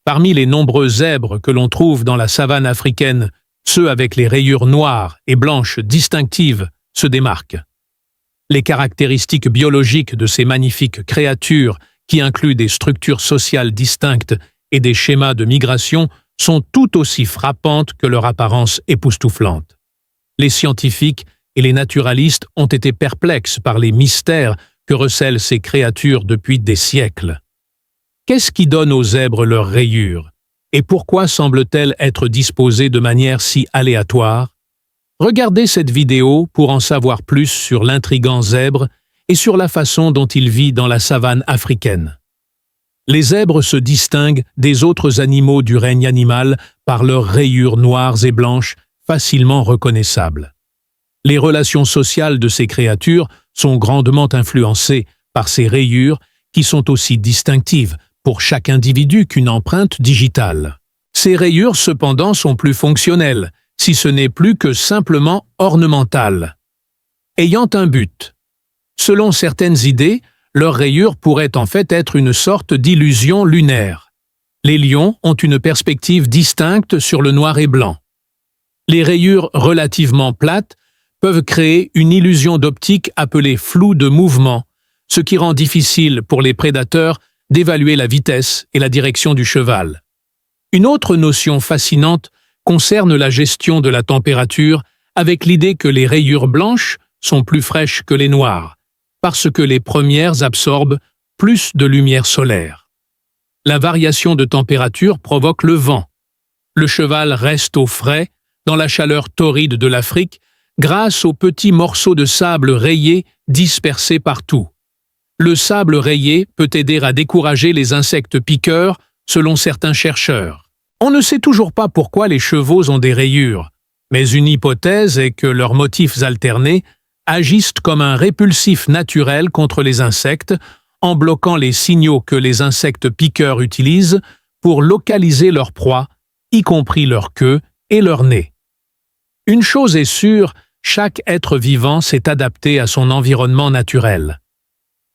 Parmi les nombreux zèbres que l'on trouve dans la savane africaine, ceux avec les rayures noires et blanches distinctives se démarquent. Les caractéristiques biologiques de ces magnifiques créatures, qui incluent des structures sociales distinctes et des schémas de migration, sont tout aussi frappantes que leur apparence époustouflante. Les scientifiques et les naturalistes ont été perplexes par les mystères que recèlent ces créatures depuis des siècles. Qu'est-ce qui donne aux zèbres leurs rayures? Et pourquoi semblent-elles être disposées de manière si aléatoire? Regardez cette vidéo pour en savoir plus sur l'intrigant zèbre et sur la façon dont il vit dans la savane africaine. Les zèbres se distinguent des autres animaux du règne animal par leurs rayures noires et blanches facilement reconnaissables. Les relations sociales de ces créatures sont grandement influencées par ces rayures qui sont aussi distinctives pour chaque individu qu'une empreinte digitale. Ces rayures, cependant, sont plus fonctionnelles, si ce n'est plus que simplement ornementales, ayant un but. Selon certaines idées, leurs rayures pourraient en fait être une sorte d'illusion lunaire. Les lions ont une perspective distincte sur le noir et blanc. Les rayures relativement plates peuvent créer une illusion d'optique appelée flou de mouvement, ce qui rend difficile pour les prédateurs d'évaluer la vitesse et la direction du cheval. Une autre notion fascinante concerne la gestion de la température, avec l'idée que les rayures blanches sont plus fraîches que les noires, parce que les premières absorbent plus de lumière solaire. La variation de température provoque le vent. Le cheval reste au frais dans la chaleur torride de l'Afrique grâce aux petits morceaux de sable rayés dispersés partout. Le sable rayé peut aider à décourager les insectes piqueurs, selon certains chercheurs. On ne sait toujours pas pourquoi les chevaux ont des rayures, mais une hypothèse est que leurs motifs alternés agissent comme un répulsif naturel contre les insectes, en bloquant les signaux que les insectes piqueurs utilisent pour localiser leur proie, y compris leur queue et leur nez. Une chose est sûre, chaque être vivant s'est adapté à son environnement naturel.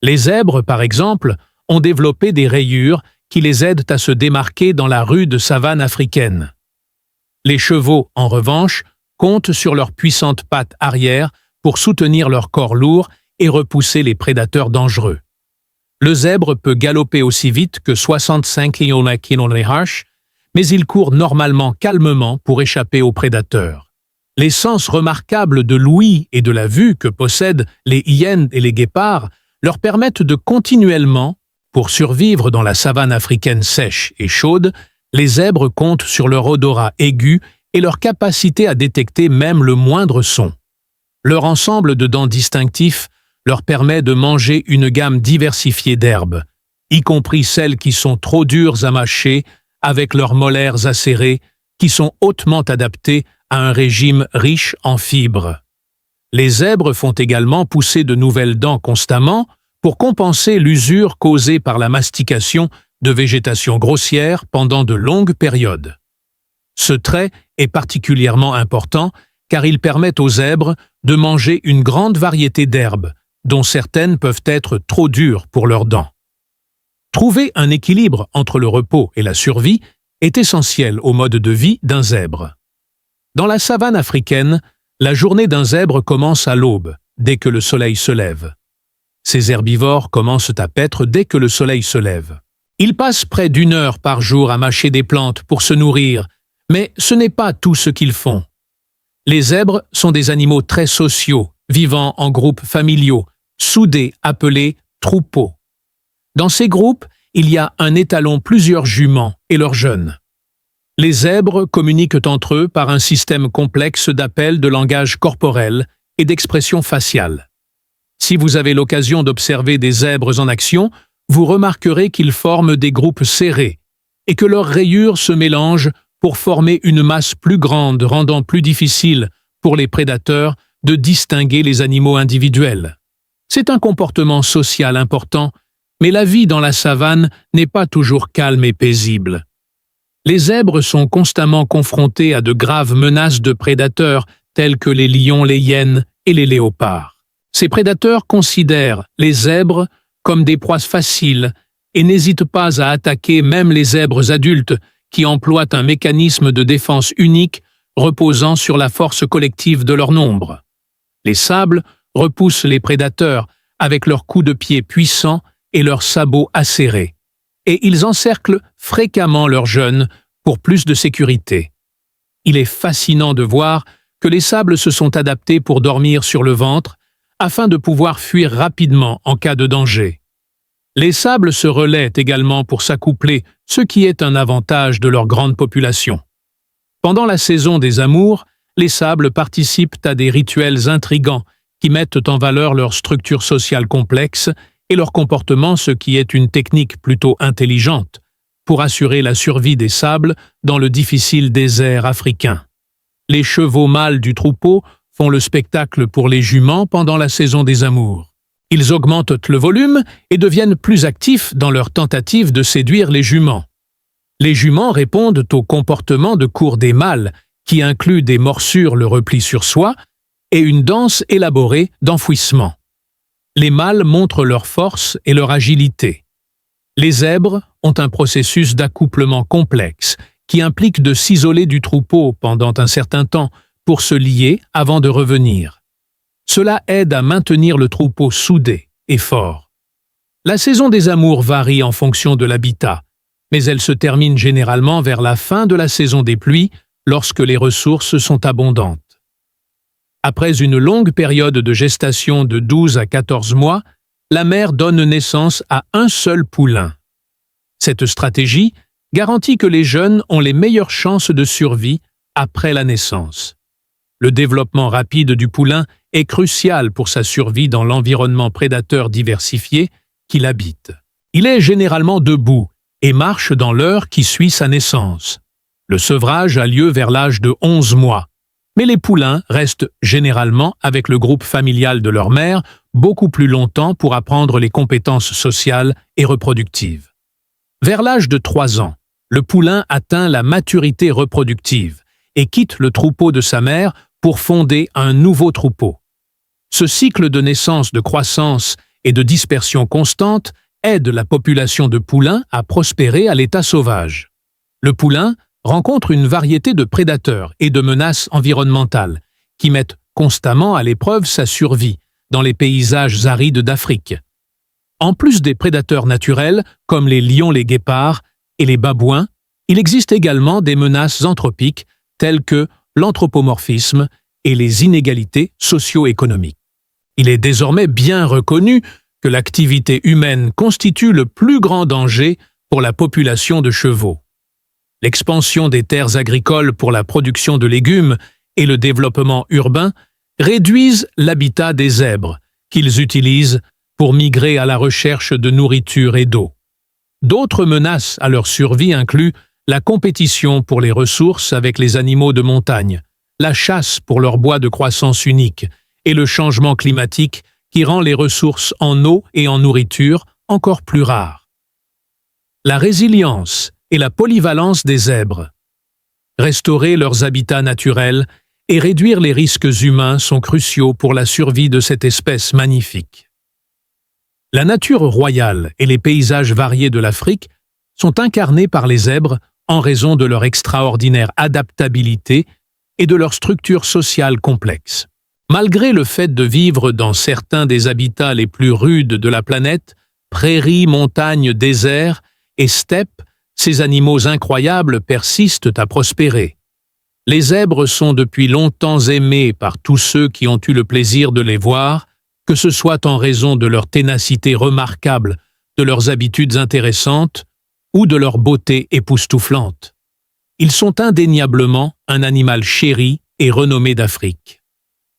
Les zèbres, par exemple, ont développé des rayures qui les aident à se démarquer dans la rude savane africaine. Les chevaux, en revanche, comptent sur leurs puissantes pattes arrière pour soutenir leur corps lourd et repousser les prédateurs dangereux. Le zèbre peut galoper aussi vite que 65 km/h, mais il court normalement calmement pour échapper aux prédateurs. Les sens remarquables de l'ouïe et de la vue que possèdent les hyènes et les guépards leur permettent de continuellement, pour survivre dans la savane africaine sèche et chaude, les zèbres comptent sur leur odorat aigu et leur capacité à détecter même le moindre son. Leur ensemble de dents distinctifs leur permet de manger une gamme diversifiée d'herbes, y compris celles qui sont trop dures à mâcher, avec leurs molaires acérés, qui sont hautement adaptés à un régime riche en fibres. Les zèbres font également pousser de nouvelles dents constamment pour compenser l'usure causée par la mastication de végétation grossière pendant de longues périodes. Ce trait est particulièrement important car il permet aux zèbres de manger une grande variété d'herbes, dont certaines peuvent être trop dures pour leurs dents. Trouver un équilibre entre le repos et la survie est essentiel au mode de vie d'un zèbre. Dans la savane africaine, la journée d'un zèbre commence à l'aube, dès que le soleil se lève. Ces herbivores commencent à paître dès que le soleil se lève. Ils passent près d'1 heure par jour à mâcher des plantes pour se nourrir, mais ce n'est pas tout ce qu'ils font. Les zèbres sont des animaux très sociaux, vivant en groupes familiaux, soudés, appelés troupeaux. Dans ces groupes, il y a un étalon plusieurs juments et leurs jeunes. Les zèbres communiquent entre eux par un système complexe d'appels de langage corporel et d'expression faciale. Si vous avez l'occasion d'observer des zèbres en action, vous remarquerez qu'ils forment des groupes serrés et que leurs rayures se mélangent pour former une masse plus grande, rendant plus difficile pour les prédateurs de distinguer les animaux individuels. C'est un comportement social important, mais la vie dans la savane n'est pas toujours calme et paisible. Les zèbres sont constamment confrontés à de graves menaces de prédateurs tels que les lions, les hyènes et les léopards. Ces prédateurs considèrent les zèbres comme des proies faciles et n'hésitent pas à attaquer même les zèbres adultes qui emploient un mécanisme de défense unique reposant sur la force collective de leur nombre. Les sables repoussent les prédateurs avec leurs coups de pied puissants et leurs sabots acérés, et ils encerclent fréquemment leurs jeunes pour plus de sécurité. Il est fascinant de voir que les sables se sont adaptés pour dormir sur le ventre afin de pouvoir fuir rapidement en cas de danger. Les sables se relaient également pour s'accoupler, ce qui est un avantage de leur grande population. Pendant la saison des amours, les sables participent à des rituels intrigants qui mettent en valeur leur structure sociale complexe et leur comportement, ce qui est une technique plutôt intelligente pour assurer la survie des sables dans le difficile désert africain. Les chevaux mâles du troupeau font le spectacle pour les juments pendant la saison des amours. Ils augmentent le volume et deviennent plus actifs dans leur tentative de séduire les juments. Les juments répondent au comportement de cour des mâles, qui inclut des morsures, le repli sur soi, et une danse élaborée d'enfouissement. Les mâles montrent leur force et leur agilité. Les zèbres ont un processus d'accouplement complexe qui implique de s'isoler du troupeau pendant un certain temps pour se lier avant de revenir. Cela aide à maintenir le troupeau soudé et fort. La saison des amours varie en fonction de l'habitat, mais elle se termine généralement vers la fin de la saison des pluies lorsque les ressources sont abondantes. Après une longue période de gestation de 12 à 14 mois, la mère donne naissance à un seul poulain. Cette stratégie garantit que les jeunes ont les meilleures chances de survie après la naissance. Le développement rapide du poulain est crucial pour sa survie dans l'environnement prédateur diversifié qu'il habite. Il est généralement debout et marche dans l'heure qui suit sa naissance. Le sevrage a lieu vers l'âge de 11 mois, mais les poulains restent généralement avec le groupe familial de leur mère beaucoup plus longtemps pour apprendre les compétences sociales et reproductives. Vers l'âge de 3 ans, le poulain atteint la maturité reproductive et quitte le troupeau de sa mère pour fonder un nouveau troupeau. Ce cycle de naissance, de croissance et de dispersion constante aide la population de poulains à prospérer à l'état sauvage. Le poulain rencontre une variété de prédateurs et de menaces environnementales qui mettent constamment à l'épreuve sa survie dans les paysages arides d'Afrique. En plus des prédateurs naturels, comme les lions, les guépards et les babouins, il existe également des menaces anthropiques telles que l'anthropomorphisme et les inégalités socio-économiques. Il est désormais bien reconnu que l'activité humaine constitue le plus grand danger pour la population de chevaux. L'expansion des terres agricoles pour la production de légumes et le développement urbain réduisent l'habitat des zèbres, qu'ils utilisent pour migrer à la recherche de nourriture et d'eau. D'autres menaces à leur survie incluent la compétition pour les ressources avec les animaux de montagne, la chasse pour leur bois de croissance unique et le changement climatique qui rend les ressources en eau et en nourriture encore plus rares. La résilience et la polyvalence des zèbres. Restaurer leurs habitats naturels et réduire les risques humains sont cruciaux pour la survie de cette espèce magnifique. La nature royale et les paysages variés de l'Afrique sont incarnés par les zèbres en raison de leur extraordinaire adaptabilité et de leur structure sociale complexe. Malgré le fait de vivre dans certains des habitats les plus rudes de la planète, prairies, montagnes, déserts et steppes, ces animaux incroyables persistent à prospérer. Les zèbres sont depuis longtemps aimés par tous ceux qui ont eu le plaisir de les voir, que ce soit en raison de leur ténacité remarquable, de leurs habitudes intéressantes ou de leur beauté époustouflante. Ils sont indéniablement un animal chéri et renommé d'Afrique.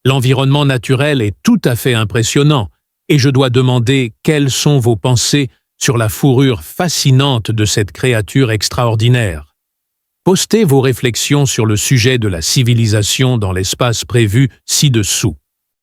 L'environnement naturel est tout à fait impressionnant et je dois demander quelles sont vos pensées sur la fourrure fascinante de cette créature extraordinaire. Postez vos réflexions sur le sujet de la civilisation dans l'espace prévu ci-dessous.